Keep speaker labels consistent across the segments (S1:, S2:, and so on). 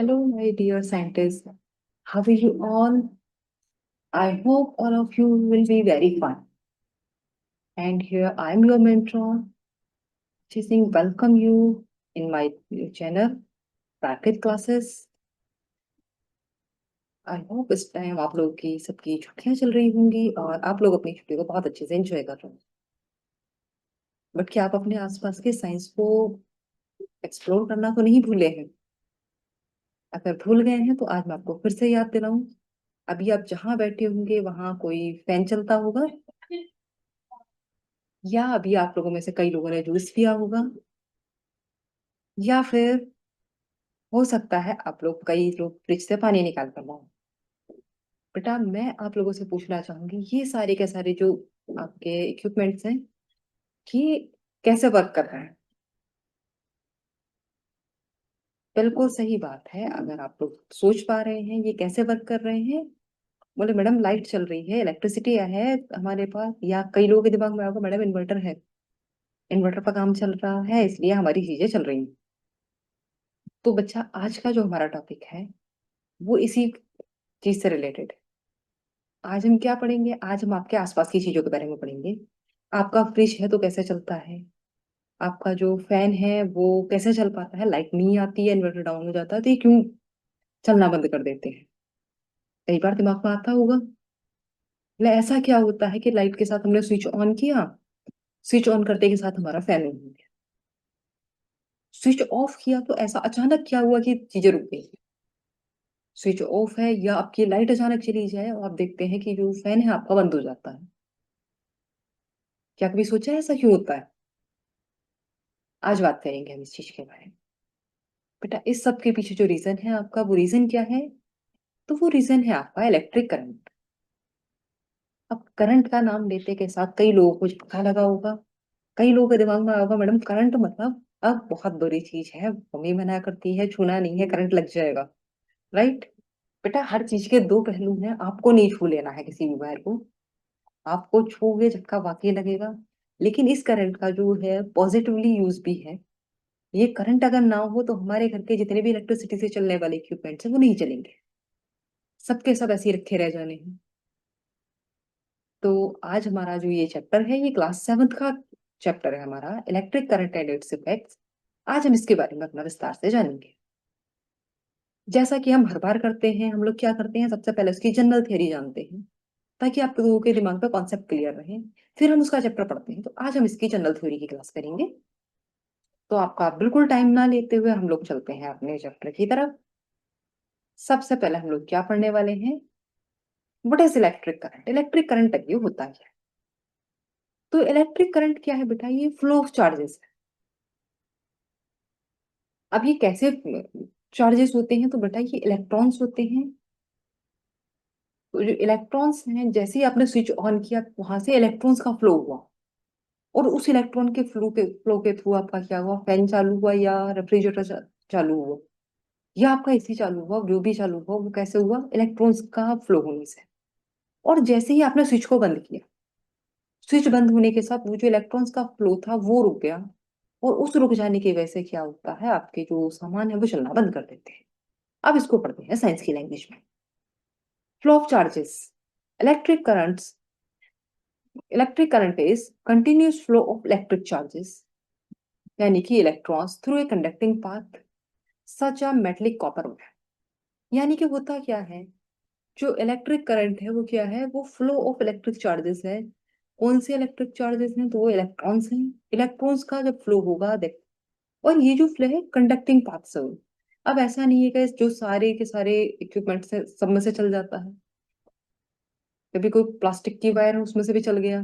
S1: Hello, my dear scientists. How are you all? I hope all of you will be very fun. And here I am your mentor, Chasing welcome you in my channel, Bracket Classes. I hope इस time आप लोगों की सबकी छुट्टियां चल रही होंगी और आप लोग अपनी छुट्टी को बहुत अच्छे से एंजॉय कर रहे हो। बट क्या आप अपने आसपास के साइंस को एक्सप्लोर करना तो नहीं भूले हैं? अगर भूल गए हैं तो आज मैं आपको फिर से याद दिलाऊं। अभी आप जहां बैठे होंगे वहां कोई फैन चलता होगा, या अभी आप लोगों में से कई लोगों ने जूस पिया होगा, या फिर हो सकता है आप लोग कई लोग फ्रिज से पानी निकाल कर लाओ। बेटा मैं आप लोगों से पूछना चाहूंगी ये सारे के सारे जो आपके इक्विपमेंट्स हैं कि कैसे वर्क कर रहे हैं। बिल्कुल सही बात है। अगर आप लोग सोच पा रहे हैं ये कैसे वर्क कर रहे हैं, बोले मैडम लाइट चल रही है, इलेक्ट्रिसिटी है हमारे पास, या कई लोगों के दिमाग में आएगा मैडम इन्वर्टर है, इन्वर्टर पर काम चल रहा है इसलिए हमारी चीजें चल रही हैं। तो बच्चा आज का जो हमारा टॉपिक है वो इसी चीज से रिलेटेड है। आज हम क्या पढ़ेंगे? आज हम आपके आसपास की चीजों के बारे में पढ़ेंगे। आपका फ्रिज है तो कैसे चलता है, आपका जो फैन है वो कैसे चल पाता है, लाइट नहीं आती है, इन्वर्टर डाउन हो जाता है तो ये क्यों चलना बंद कर देते हैं। कई बार दिमाग में आता होगा, बोले ऐसा क्या होता है कि लाइट के साथ हमने स्विच ऑन किया, स्विच ऑन करते के साथ हमारा फैन ऑन हो गया, स्विच ऑफ किया तो ऐसा अचानक क्या हुआ कि चीजें रुक गई। स्विच ऑफ है या आपकी लाइट अचानक चली जाए और आप देखते हैं कि जो फैन है आपका बंद हो जाता है। क्या कभी सोचा है ऐसा क्यों होता है? आज बात करेंगे हम इस चीज के बारे में। बेटा इस सब के पीछे जो रीजन है आपका, वो रीजन क्या है? तो वो रीजन है आपका इलेक्ट्रिक करंट। अब करंट का नाम लेते के साथ कई लोगों को झटका लगा होगा, कई लोगों के दिमाग में होगा मैडम करंट मतलब अब बहुत बुरी चीज है, मम्मी मना करती है छूना नहीं है, करंट लग जाएगा। राइट? बेटा हर चीज के दो पहलू हैं, आपको नहीं छू लेना है किसी भी वायर को। आपको छूओगे झटका वाकई लगेगा, लेकिन इस करंट का जो है पॉजिटिवली यूज भी है। ये करंट अगर ना हो तो हमारे घर के जितने भी इलेक्ट्रिसिटी से चलने वाले इक्विपमेंट्स हैं वो नहीं चलेंगे, सबके सब ऐसे ही रखे रह जाने हैं। तो आज हमारा जो ये चैप्टर है ये क्लास 7th का चैप्टर है हमारा, electric current and it's effects. आज हम इसके बारे में अपना विस्तार से जानेंगे। जैसा कि हम हर बार करते हैं, हम लोग क्या करते हैं, सबसे पहले उसकी जनरल थ्योरी जानते हैं ताकि आप लोगों के दिमाग पे कॉन्सेप्ट क्लियर रहे। फिर हम उसका चैप्टर पढ़ते हैं। तो आज हम इसकी जनरल थ्योरी की क्लास करेंगे। तो आपका बिल्कुल टाइम ना लेते हुए हम लोग चलते हैं अपने चैप्टर की तरफ। सबसे पहले हम लोग क्या पढ़ने वाले हैं? What is electric current? Electric current ये होता है क्या? तो इलेक्ट्रिक करंट क्या है बेटा? ये फ्लो ऑफ चार्जेस है। अब ये कैसे चार्जेस होते हैं? तो बेटा ये इलेक्ट्रॉन्स होते हैं। तो जो इलेक्ट्रॉन्स हैं जैसे ही आपने स्विच ऑन किया वहां से इलेक्ट्रॉन्स का फ्लो हुआ, और उस इलेक्ट्रॉन के फ्लो के थ्रू आपका क्या हुआ, फैन चालू हुआ या रेफ्रिजरेटर चालू हुआ या आपका एसी चालू हुआ, जो भी चालू हुआ वो कैसे हुआ? इलेक्ट्रॉन्स का फ्लो होने से। और जैसे ही आपने स्विच को बंद किया, स्विच बंद होने के साथ वो जो इलेक्ट्रॉन्स का फ्लो था वो रुक गया, और उस रुक जाने की वजह से क्या होता है, आपके जो सामान है वो चलना बंद कर देते हैं। अब इसको पढ़ते हैं साइंस की लैंग्वेज में। Flow of charges, electric currents, electric current is continuous flow of electric charges, यानी कि electrons through a conducting path such a metallic copper wire. यानी कि होता क्या है, जो इलेक्ट्रिक करंट है वो क्या है, वो फ्लो ऑफ इलेक्ट्रिक चार्जेस है। कौन से इलेक्ट्रिक चार्जेस हैं? तो वो इलेक्ट्रॉन्स हैं। इलेक्ट्रॉन्स का जब फ्लो होगा देख, और ये जो फ्लो है कंडक्टिंग पाथ से हो। अब ऐसा नहीं है कि जो सारे के सारे इक्विपमेंट से सब में से चल जाता है, कभी कोई प्लास्टिक की वायर है उसमें से भी चल गया,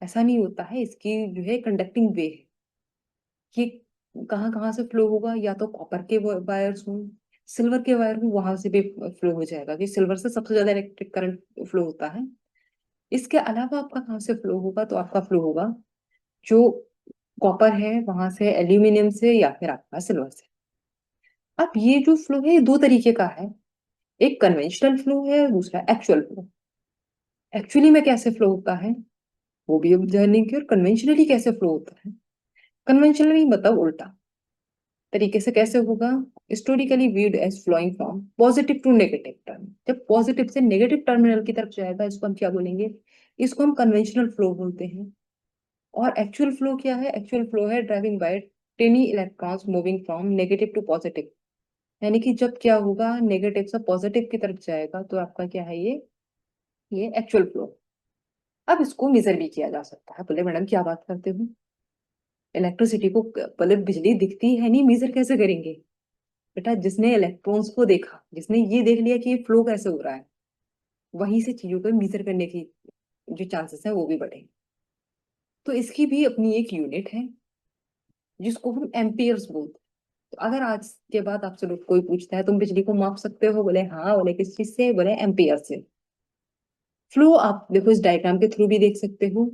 S1: ऐसा नहीं होता है। इसकी जो है कंडक्टिंग वे है कि कहाँ कहाँ से फ्लो होगा, या तो कॉपर के वायर्स हों, सिल्वर के वायर हो, वहां से भी फ्लो हो जाएगा कि सिल्वर से सबसे ज्यादा इलेक्ट्रिक करंट फ्लो होता है। इसके अलावा आपका कहाँ से फ्लो होगा? तो आपका फ्लो होगा जो कॉपर है वहां से, एल्यूमिनियम से, या फिर आपका सिल्वर से। अब ये जो फ्लो है ये दो तरीके का है, एक कन्वेंशनल फ्लो है, दूसरा एक्चुअल फ्लो। एक्चुअली में कैसे फ्लो होता है वो भी हम जानेंगे, और कन्वेंशनली कैसे फ्लो होता है। कन्वेंशनली मतलब उल्टा। तरीके से कैसे होगा? Historically viewed as flowing from positive to negative term. जब पॉजिटिव से नेगेटिव टर्मिनल की तरफ जाएगा, इसको हम क्या बोलेंगे? इसको हम कन्वेंशनल फ्लो बोलते हैं। और एक्चुअल फ्लो क्या है? एक्चुअल फ्लो है driving by tiny electrons moving from negative to positive. यानी कि जब क्या होगा, नेगेटिव से पॉजिटिव की तरफ जाएगा तो आपका क्या है ये एक्चुअल फ्लो। अब इसको मेजर भी किया जा सकता है। बोले मैडम क्या बात करते हो, इलेक्ट्रिसिटी को बोले बिजली दिखती है नहीं, मेजर कैसे करेंगे? बेटा जिसने इलेक्ट्रॉन्स को देखा, जिसने ये देख लिया कि ये फ्लो कैसे हो रहा है, वहीं से चीजों को मेजर करने की जो चांसेस है वो भी बढ़े। तो इसकी भी अपनी एक यूनिट है जिसको हम एम्पियर्स बोलते हैं। तो अगर आज के बाद आपसे कोई पूछता है तुम बिजली को माप सकते हो, बोले हाँ, बोले किस चीज से, बोले एम्पियर से। फ्लो आप देखो इस डायग्राम के थ्रू भी देख सकते हो।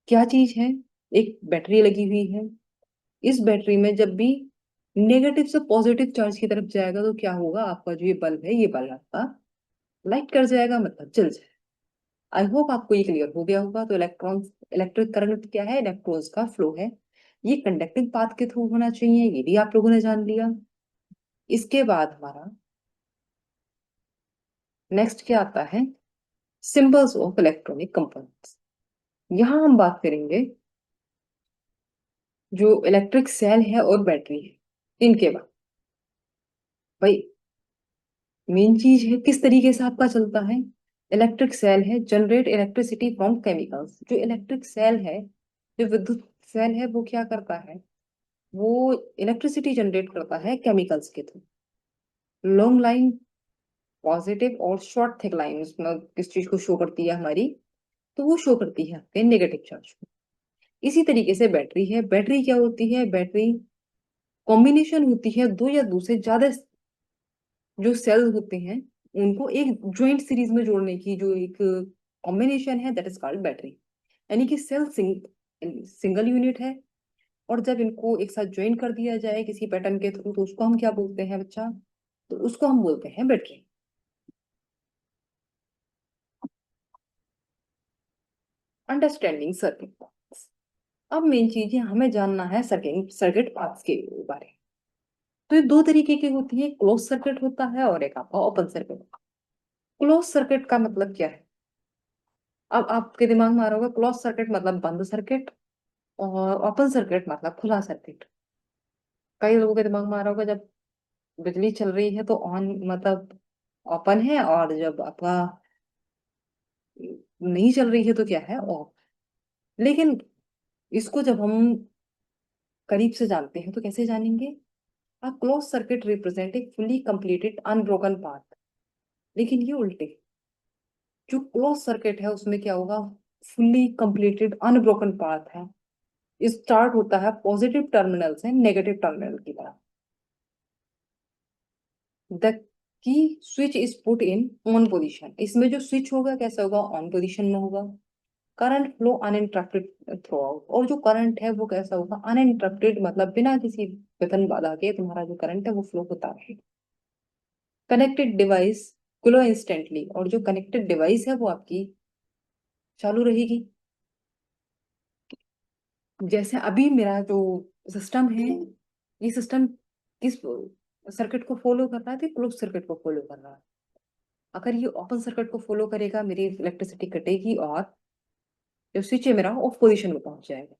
S1: क्या चीज है? एक बैटरी लगी हुई है। इस बैटरी में जब भी नेगेटिव से पॉजिटिव चार्ज की तरफ जाएगा तो क्या होगा? आपका जो ये बल्ब है, ये बल्ब आपका लाइट कर जाएगा, मतलब जल जाएगा। आई होप आपको ये क्लियर हो गया होगा। तो इलेक्ट्रिक करंट क्या है? इलेक्ट्रॉन्स का फ्लो है। ये कंडक्टिंग पाथ के थ्रू होना चाहिए, ये भी आप लोगों ने जान लिया। इसके बाद हमारा नेक्स्ट क्या आता है? Symbols of electronic components. यहां हम बात करेंगे जो इलेक्ट्रिक सेल है और बैटरी है इनके बाद। भाई मेन चीज है किस तरीके से आपका चलता है। इलेक्ट्रिक सेल है जनरेट इलेक्ट्रिसिटी फ्रॉम केमिकल्स। जो इलेक्ट्रिक सेल है, जो विद्युत सेल है, वो क्या करता है? वो इलेक्ट्रिसिटी जनरेट करता है केमिकल्स के थ्रू। लॉन्ग लाइन पॉजिटिव और शॉर्ट थिक लाइन उसमें किस चीज को शो करती है हमारी? तो वो शो करती है आपके नेगेटिव चार्ज को। इसी तरीके से बैटरी है। बैटरी क्या होती है? बैटरी कॉम्बिनेशन होती है दो या दो से ज्यादा जो सेल होते हैं उनको एक ज्वाइंट सीरीज में जोड़ने की जो एक कॉम्बिनेशन है, दैट इज कॉल्ड बैटरी। यानी कि सेल सिंगल यूनिट है, और जब इनको एक साथ ज्वाइन कर दिया जाए किसी पैटर्न के थ्रू तो उसको हम क्या बोलते हैं बच्चा? तो उसको हम बोलते हैं बैटरी। Understanding circuit paths. अब मेन चीज है हमें जानना है सर्किट सर्किट पाथ्स के बारे में। तो ये दो तरीके की होती है, क्लोज सर्किट होता है और एक आपका ओपन सर्किट। क्लोज सर्किट का मतलब क्या है? अब आपके दिमाग में आ रहा होगा क्लोज सर्किट मतलब बंद सर्किट, और ओपन सर्किट मतलब खुला सर्किट। कई लोगों के दिमाग में आ रहा होगा जब बिजली चल रही है तो ऑन मतलब ओपन है, और जब आपका नहीं चल रही है तो क्या है? ऑफ। लेकिन इसको जब हम करीब से जानते हैं तो कैसे जानेंगे? A close circuit represent a fully completed unbroken path. लेकिन ये उल्टे, जो क्लोज सर्किट है उसमें क्या होगा? फुली कंप्लीटेड अनब्रोकन पाथ है। स्टार्ट होता है पॉजिटिव टर्मिनल से नेगेटिव टर्मिनल की तरफ। The key switch is put in on position. इसमें जो स्विच होगा कैसा होगा? ऑन पोजिशन में होगा। Current flow uninterrupted through out. और जो करंट है वो कैसा होगा? अनइंटरप्टेड, मतलब बिना किसी विघ्न बाधा के तुम्हारा जो करंट है वो फ्लो होता है। Connected device glow instantly. और जो कनेक्टेड डिवाइस है वो आपकी चालू रहेगी। जैसे अभी मेरा जो सिस्टम है, ये सिस्टम किस सर्किट को फॉलो कर रहा है? तो क्लोज सर्किट को फॉलो कर रहा है। अगर ये ओपन सर्किट को फॉलो करेगा, मेरी इलेक्ट्रिसिटी कटेगी और जो स्विच है मेरा ऑफ पोजीशन में पहुंच जाएगा।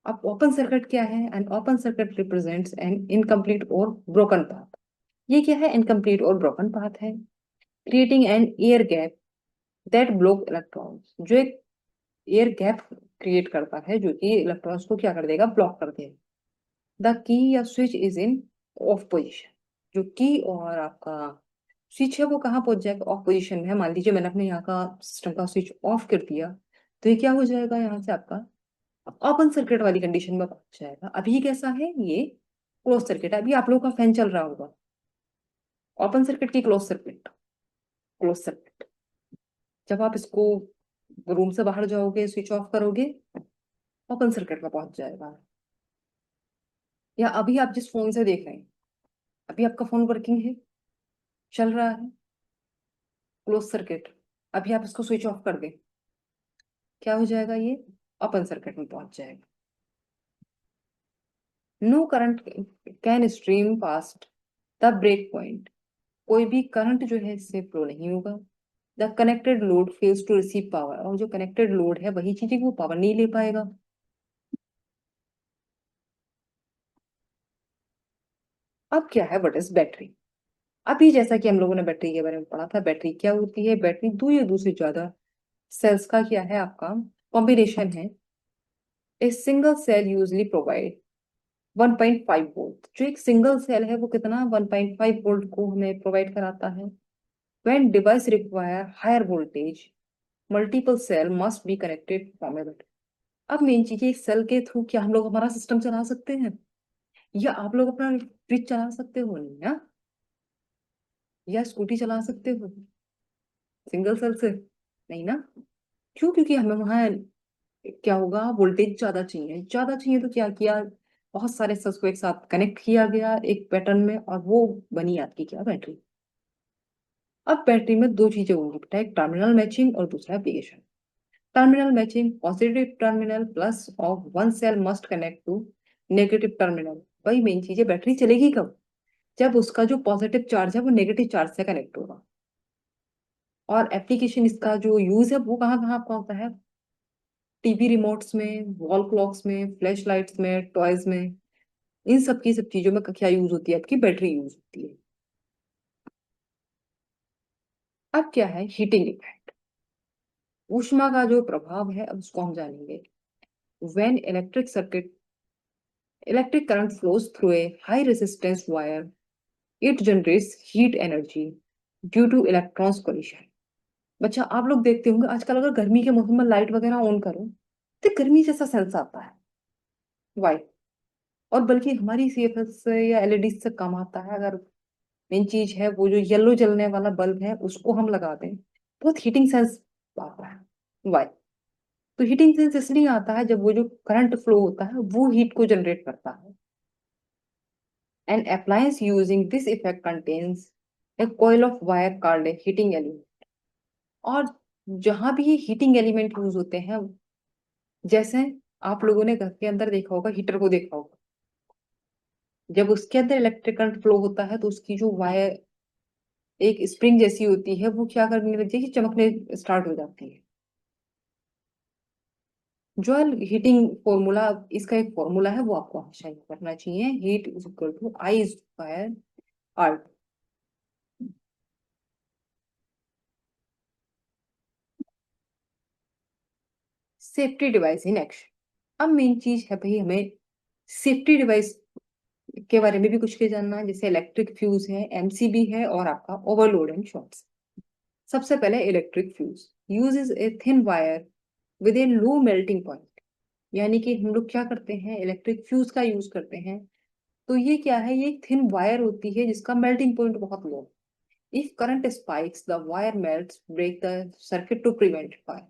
S1: अब ओपन सर्किट क्या है? An open circuit represents an incomplete और ब्रोकन पाथ। ये क्या है? इनकम्प्लीट और ब्रोकन पाथ है। Creating an air gap that block electrons. जो एक एयर गैप क्रिएट करता है जो कि इलेक्ट्रॉन्स को क्या कर देगा? ब्लॉक कर देगा। द की या switch is in of position. जो की और आपका स्विच है वो कहाँ पहुंच जाएगा? ऑफ पोजिशन में है। मान लीजिए मैंने अपने यहाँ का सिस्टम का स्विच ऑफ कर दिया, तो ये क्या हो जाएगा? यहाँ से आपका ओपन सर्किट वाली कंडीशन में पहुंच जाएगा। अभी कैसा है? ये क्लोज सर्किट है। अभी आप लोगों का फैन चल रहा होगा, ओपन सर्किट की क्लोज सर्किट? Close circuit. जब आप इसको रूम से बाहर जाओगे स्विच ऑफ करोगे, ओपन सर्किट में पहुंच जाएगा। या अभी आप जिस फोन से देख रहे हैं, अभी आपका फोन वर्किंग है, चल रहा है, क्लोज सर्किट। अभी आप इसको स्विच ऑफ कर दें, क्या हो जाएगा? ये ओपन सर्किट में पहुंच जाएगा। No current can stream past the break point, कोई भी करंट जो है इससे फ्लो नहीं होगा। The connected load fails to receive power, और जो कनेक्टेड लोड है वही चीज है कि वो पावर नहीं ले पाएगा। अब क्या है, व्हाट इज बैटरी? अभी जैसा कि हम लोगों ने बैटरी के बारे में पढ़ा था, बैटरी क्या होती है? बैटरी दो या दो से ज्यादा सेल्स का क्या है आपका कॉम्बिनेशन है। A single cell usually provide 1.5 volt, जो एक सिंगल सेल है वो कितना 1.5 वोल्ट को हमें प्रोवाइड कराता है। When device require higher voltage multiple cell must be connected from a battery. अब मेन चीज है, एक सेल के थ्रू क्या हम लोग हमारा सिस्टम चला सकते हैं? या आप लोग अपना फ्रिज चला सकते हो? नहीं ना। या स्कूटी चला सकते हो सिंगल सेल से? नहीं ना। क्यों? क्योंकि हमें वहां क्या होगा, वोल्टेज ज्यादा चाहिए। ज्यादा चाहिए तो क्या किया, बहुत सारे सेल्स को एक साथ कनेक्ट किया गया एक पैटर्न में, और वो बनी आपकी क्या, बैटरी। अब बैटरी में दो चीजें होंगी बेटा, एक टर्मिनल मैचिंग और दूसरा application. Terminal matching, positive terminal plus of one cell must connect to negative terminal. वही मेन चीज है, बैटरी चलेगी कब? जब उसका जो पॉजिटिव चार्ज है वो नेगेटिव चार्ज से कनेक्ट होगा। और एप्लीकेशन, इसका जो यूज है वो कहाँ कहाँ आपका होता है? टीवी रिमोट्स में, वॉल क्लॉक्स में, फ्लैश लाइट्स में, टॉयज में, इन सब की सब चीजों में क्या यूज होती है आपकी? बैटरी यूज होती है। अब क्या है, हीटिंग इफेक्ट, ऊष्मा का जो प्रभाव है, अब उसको हम जानेंगे। When electric current flows through a high resistance wire, it generates heat energy due to electrons collision. बच्चा आप लोग देखते होंगे आजकल, अगर गर्मी के मौसम में लाइट वगैरह ऑन करो तो गर्मी जैसा सेंस आता है। वाई? और बल्कि हमारी सीएफएस से या एलईडी से कम आता है। अगर मेन चीज है वो जो येलो जलने वाला बल्ब है उसको हम लगा दें, बहुत हीटिंग सेंस आता है। वाई? तो हीटिंग सेंस इसलिए आता है जब वो जो करंट फ्लो होता है वो हीट को जनरेट करता है। An appliance using this effect contains a coil of wire called a heating element. और जहां भी ये हीटिंग एलिमेंट यूज होते हैं, जैसे आप लोगों ने घर के अंदर देखा होगा, हीटर को देखा होगा, जब उसके अंदर इलेक्ट्रिक करंट फ्लो होता है तो उसकी जो वायर एक स्प्रिंग जैसी होती है वो क्या करने लगती है कि चमकने स्टार्ट हो जाती है। जो हीटिंग फॉर्मूला, इसका एक फॉर्मूला है वो आपको हमेशा याद रखना चाहिए। Heat is equal to I square R. Safety device in action. अब मेन चीज है भाई, हमें सेफ्टी डिवाइस के बारे में भी कुछ के जानना है। जैसे इलेक्ट्रिक फ्यूज है, एमसीबी है, और आपका ओवरलोड एंड शॉर्ट्स। सबसे पहले electric fuse uses a thin wire with A low melting point. यानी कि हम लोग क्या करते हैं, इलेक्ट्रिक फ्यूज का यूज करते हैं। तो ये क्या है, ये एक थिन वायर होती है जिसका मेल्टिंग पॉइंट बहुत low. If current spikes the wire melts break the circuit to prevent fire.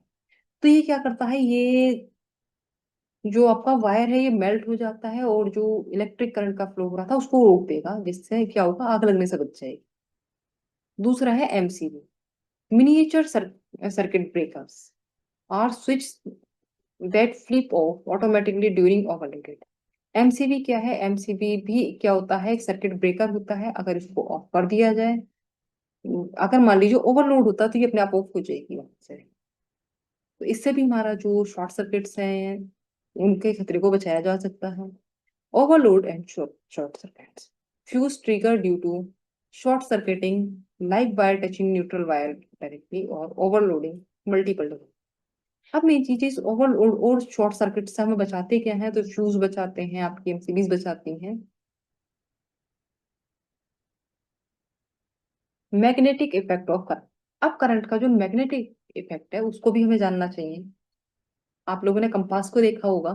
S1: तो ये क्या करता है, ये जो आपका वायर है ये मेल्ट हो जाता है, और जो इलेक्ट्रिक करंट का फ्लो हो रहा था उसको रोक देगा, जिससे क्या होगा, आग लगने से बच जाएगी। दूसरा है MCB, miniature circuit breakers are switch that flip off automatically during overloaded. MCB क्या है, एमसीबी भी क्या होता है, एक सर्किट ब्रेकर होता है। अगर इसको ऑफ कर दिया जाए, अगर मान लीजिए ओवरलोड होता है तो ये अपने आप ऑफ हो जाएगी वहां से। तो इससे भी हमारा जो शॉर्ट सर्किट्स हैं उनके खतरे को बचाया जा सकता है। Overload and short circuits, fuse trigger due to short circuiting like wire touching neutral wire directly, और ओवरलोडिंग मल्टीपल। अब मेन चीज इस ओवरलोड और शॉर्ट सर्किट से हमें बचाते क्या है, तो फ्यूज बचाते हैं, आपकी एमसीबीज बचाती हैं। Magnetic effect of current. अब करंट का जो मैग्नेटिक इफेक्ट है उसको भी हमें जानना चाहिए। आप लोगों ने कंपास को देखा होगा,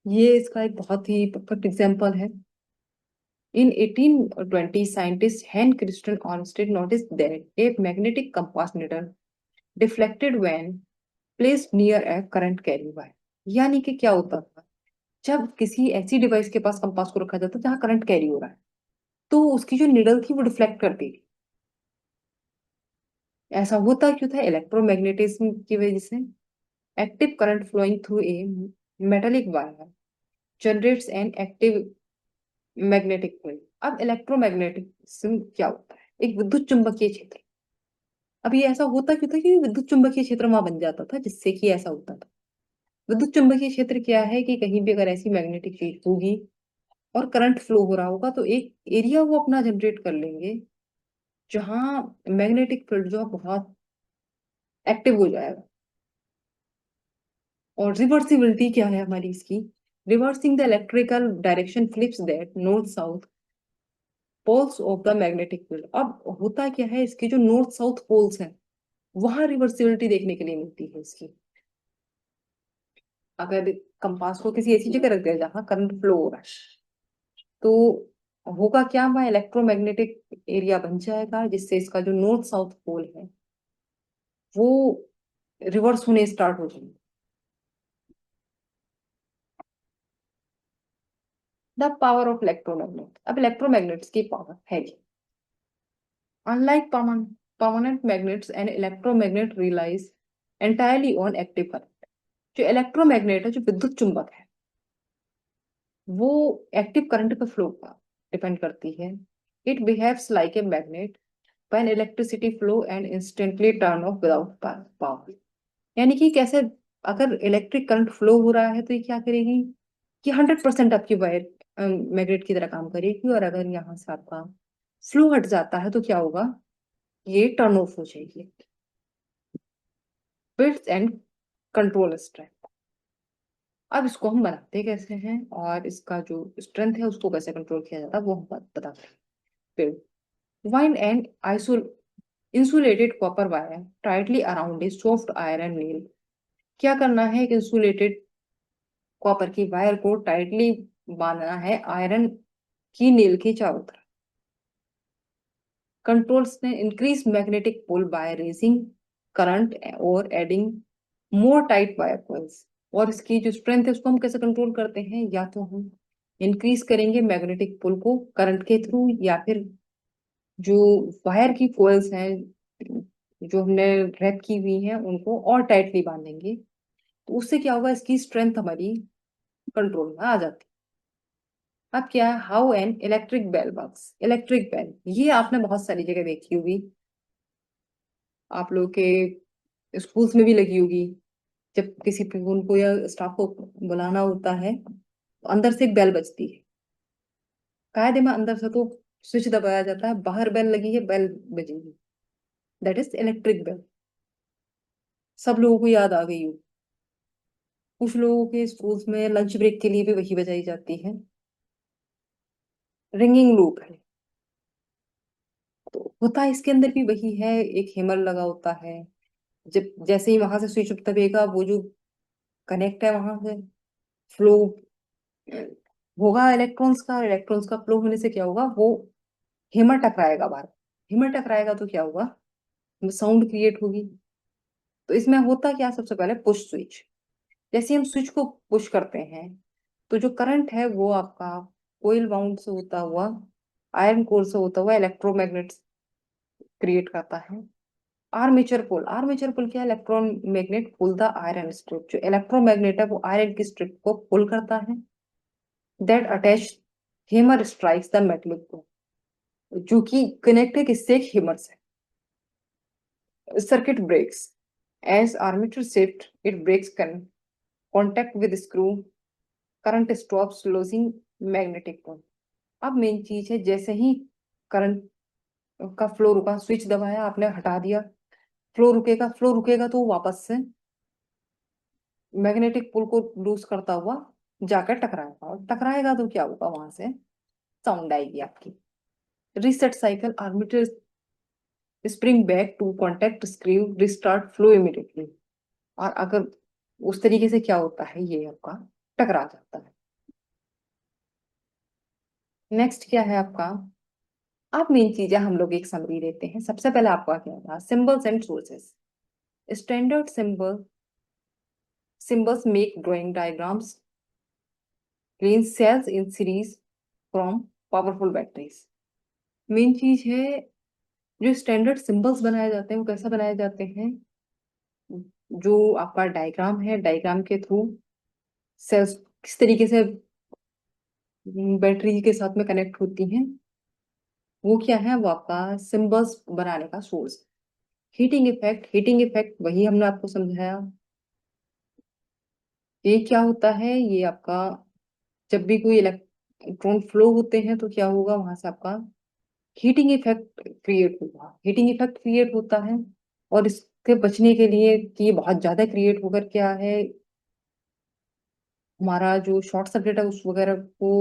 S1: ये इसका एक बहुत ही परफेक्ट एग्जांपल है। In 1820, scientist Hans Christian Armstead noticed that a magnetic compass needle deflected when placed near a current carrying wire। यानी कि क्या होता था, जब किसी ऐसी डिवाइस के पास कंपास को रखा जाता जहां करंट कैरी हो रहा है, तो उसकी जो निडल थी वो डिफ्लेक्ट करती थी। ऐसा होता क्यों था? इलेक्ट्रोमैग्नेटिज्म की वजह से। Active current flowing through a metallic wire generates an active magnetic field. अब इलेक्ट्रोमैग्नेटिज्म क्या होता है? एक विद्युत चुंबकीय क्षेत्र। अब ये ऐसा होता क्यों था कि विद्युत चुंबकीय क्षेत्र वहां बन जाता था जिससे कि ऐसा होता था। विद्युत चुंबकीय क्षेत्र क्या है कि कहीं भी अगर ऐसी मैग्नेटिक फील्ड होगी और करंट फ्लो हो रहा होगा तो एक एरिया वो अपना जनरेट कर लेंगे जहां मैग्नेटिक फील्ड जो है बहुत एक्टिव हो जाएगा। और रिवर्सिबिलिटी क्या है हमारी इसकी? Reversing the electrical direction flips that north south poles of the magnetic field. अब होता क्या है, इसके जो नॉर्थ साउथ पोल्स हैं वहां रिवर्सिबिलिटी देखने के लिए मिलती है इसकी। अगर कंपास को किसी ऐसी जगह रख दिया जहां करंट फ्लो हो रहा है तो होगा क्या, वह इलेक्ट्रोमैग्नेटिक एरिया बन जाएगा जिससे इसका जो नॉर्थ साउथ पोल है वो रिवर्स होने स्टार्ट हो जाएंगे। The power of electromagnet. अब इलेक्ट्रोमैग्नेट्स की पावर है ये। Unlike permanent magnets and electromagnet relies entirely on active current. जो इलेक्ट्रोमैग्नेट है, जो विद्युत चुंबक है, वो एक्टिव करंट पे फ्लो का डिपेंड करती है। It behaves like a magnet when electricity flow and instantly turn off without power. यानी कि कैसे, अगर इलेक्ट्रिक करंट फ्लो हो रहा है तो ये क्या करेगी कि 100% आपकी वायर मैग्नेट की तरह काम करेगी, और अगर यहाँ से आपका फ्लो हट जाता है तो क्या होगा, ये टर्न ऑफ हो जाएगी। Bits and control strength. अब इसको हम बनाते कैसे हैं और इसका जो स्ट्रेंथ है उसको कैसे कंट्रोल किया जाता है वो हम बताते हैं फिर। वाइन एंड आइसोल insulated copper wire tightly around a soft iron nail. क्या करना है, एक इंसुलेटेड कॉपर की वायर को टाइटली बांधना है आयरन की नेल के चारों तरफ। कंट्रोल्स ने increase magnetic pole by raising current और adding more tight wire coils. और इसकी जो स्ट्रेंथ है उसको हम कैसे कंट्रोल करते हैं, या तो हम इंक्रीज करेंगे मैग्नेटिक पोल को करंट के थ्रू, या फिर जो वायर की कॉइल्स हैं जो हमने रैप की हुई हैं उनको और टाइटली बांधेंगे। तो उससे क्या होगा, इसकी स्ट्रेंथ हमारी कंट्रोल में आ जाती है। अब क्या है, how an electric bell works. Electric bell ये आपने बहुत सारी जगह देखी होगी, आप लोग के स्कूल्स में भी लगी होगी। जब किसी प्यून को या स्टाफ को बुलाना होता है तो अंदर से एक बेल बजती है। कायदे में अंदर से तो स्विच दबाया जाता है, बाहर बेल लगी है, बेल बजेगी। That is electric bell. सब लोगों को याद आ गई हो। कुछ लोगों के स्कूल्स में लंच ब्रेक के लिए भी वही बजाई जाती है। रिंगिंग लूप है। तो होता इसके अंदर भी वही है, एक हेमर लगा होता है। जब जैसे ही वहां से स्विच दबेगा वो जो कनेक्ट है वहां से फ्लो होगा इलेक्ट्रॉन्स का फ्लो होने से क्या होगा, वो हेमर टकराएगा बाहर। हेमर टकराएगा तो क्या होगा, साउंड क्रिएट होगी। तो इसमें होता क्या, सबसे पहले पुश स्विच। जैसे हम स्विच को पुश करते हैं तो जो करंट है वो आपका कोइल वाउंड से होता हुआ, आयरन कोर से होता हुआ इलेक्ट्रोमैग्नेट क्रिएट करता है। आर्मेचर पोल क्या है, electron magnet pull the iron strip. जो इलेक्ट्रोमैग्नेट है वो आयरन की स्ट्रिप को पुल करता है। That attach hammer strikes the metallic को, जो कि कनेक्ट है किससे, एक हेमर से। Circuit breaks as armature shift it breaks can contact with screw current stops losing magnetic pole. अब मेन चीज है, जैसे ही करंट का फ्लो रुका, स्विच दबाया आपने, हटा दिया, फ्लो रुकेगा तो वो वापस से मैग्नेटिक पुल को लूज करता हुआ जाकर टकराएगा, और टकराएगा तो क्या होगा, वहां से साउंड आएगी आपकी। Reset cycle armature spring back to contact screw restart flow immediately. और अगर उस तरीके से क्या होता है, ये आपका टकरा जाता है। नेक्स्ट क्या है आपका, आप मेन चीजें हम लोग एक समरी देते हैं। सबसे पहले आपका क्या था, symbols and sources. Standard symbols make drawing diagrams clean cells in series from powerful batteries। Main चीज है, जो स्टैंडर्ड सिंबल्स बनाए जाते हैं वो कैसे बनाए जाते हैं, जो आपका डायग्राम है, डायग्राम के थ्रू सेल्स किस तरीके से बैटरी के साथ में कनेक्ट होती हैं, वो क्या है, वो आपका सिंबल्स बनाने का सोर्स। हीटिंग इफेक्ट वही हमने आपको समझाया। ये क्या होता है, ये आपका जब भी कोई इलेक्ट्रॉन फ्लो होते हैं तो क्या होगा, वहां से आपका हीटिंग इफेक्ट क्रिएट होता है। और इसके बचने के लिए कि ये बहुत ज्यादा क्रिएट होकर क्या है, हमारा जो शॉर्ट सर्किट है उस वगैरह को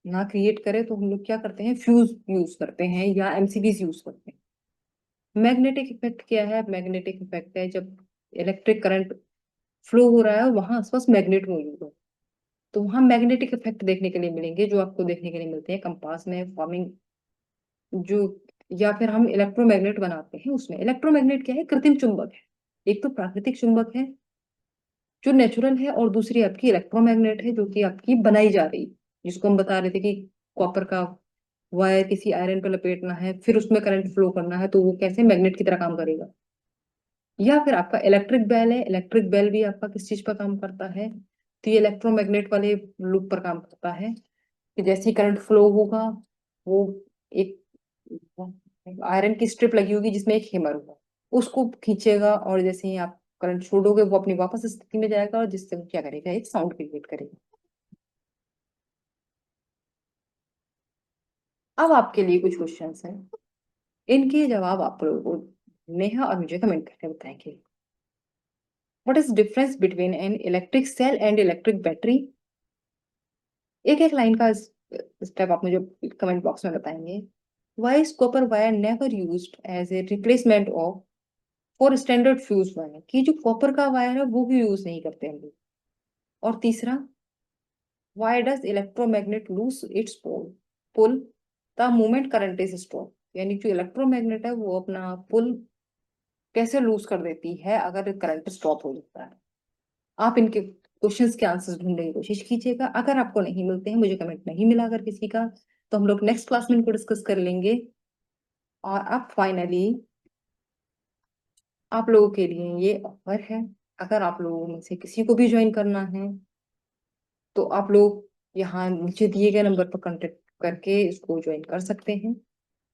S1: ना क्रिएट करे, तो हम लोग क्या करते हैं, फ्यूज यूज करते हैं या एमसीबीज यूज करते हैं। मैग्नेटिक इफेक्ट क्या है, मैग्नेटिक इफेक्ट है जब इलेक्ट्रिक करंट फ्लो हो रहा है वहां आसपास मैग्नेट मौजूद है, तो वहां मैग्नेटिक इफेक्ट देखने के लिए मिलेंगे, जो आपको देखने के लिए मिलते हैं कंपास में फॉर्मिंग जो, या फिर हम इलेक्ट्रोमैग्नेट बनाते हैं उसमें। इलेक्ट्रोमैग्नेट क्या है, कृत्रिम चुंबक है। एक तो प्राकृतिक चुंबक है जो नेचुरल है, और दूसरी आपकी इलेक्ट्रोमैग्नेट है जो कि आपकी बनाई जा रही, जिसको हम बता रहे थे कि कॉपर का वायर किसी आयरन पर लपेटना है, फिर उसमें करंट फ्लो करना है, तो वो कैसे मैग्नेट की तरह काम करेगा। या फिर आपका इलेक्ट्रिक बेल है, इलेक्ट्रिक बेल भी आपका किस चीज पर काम करता है, तो ये इलेक्ट्रोमैग्नेट वाले लूप पर काम करता है, कि जैसे ही करंट फ्लो होगा, वो एक आयरन की स्ट्रिप लगी होगी जिसमें एक हेमर होगा, उसको खींचेगा, और जैसे ही आप करंट छोड़ोगे वो अपनी वापस स्थिति में जाएगा, और जिससे वो क्या करेगा, एक साउंड क्रिएट करेगा। अब आपके लिए कुछ क्वेश्चंस हैं, इनके जवाब आप लोगों को नेहा और मुझे कमेंट करके बताएंगे। What is difference between an electric cell and electric battery. एक एक लाइन का स्टेप आप मुझे कमेंट बॉक्स में बताएंगे। Why is copper wire never used as a replacement of for standard fuse wire, कि जो कॉपर का वायर है वो भी यूज नहीं करते हम लोग। और तीसरा, why does electromagnet lose its pole pull the moment current is stop, यानी जो इलेक्ट्रोमैग्नेट है वो अपना पुल कैसे लूज कर देती है अगर करंट स्टॉप हो जाता है। आप इनके क्वेश्चंस के आंसर्स ढूंढने की कोशिश कीजिएगा। अगर आपको नहीं मिलते हैं, मुझे कमेंट नहीं मिला अगर किसी का, तो हम लोग नेक्स्ट क्लास में इनको डिस्कस कर लेंगे। और अब फाइनली आप लोगों के लिए ये ऑफर है, अगर आप लोगों में से किसी को भी ज्वाइन करना है तो आप लोग यहाँ नीचे दिए गए नंबर पर कांटेक्ट करके इसको ज्वाइन कर सकते हैं।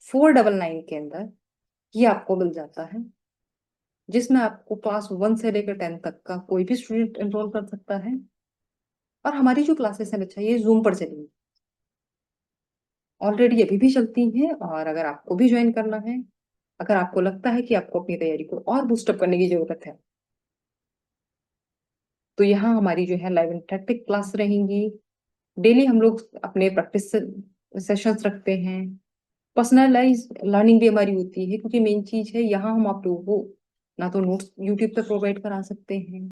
S1: 499 के अंदर ये आपको मिल जाता है, जिसमें आपको क्लास 1 से लेकर 10 तक का कोई भी स्टूडेंट एनरोल कर सकता है। और हमारी जो क्लासेस है बच्चा, ये जूम पर चलेंगी, ऑलरेडी अभी भी चलती हैं। और अगर आपको भी ज्वाइन करना है, अगर आपको लगता है कि आपको अपनी तैयारी को और बूस्टअप करने की जरूरत है, तो यहाँ हमारी जो है लाइव इंटरेक्टिव क्लास रहेंगी। डेली हम लोग अपने प्रैक्टिस सेशंस रखते हैं, पर्सनलाइज लर्निंग भी हमारी होती है, क्योंकि मेन चीज है यहाँ हम आप लोगों को ना तो नोट्स यूट्यूब पे प्रोवाइड करा सकते हैं,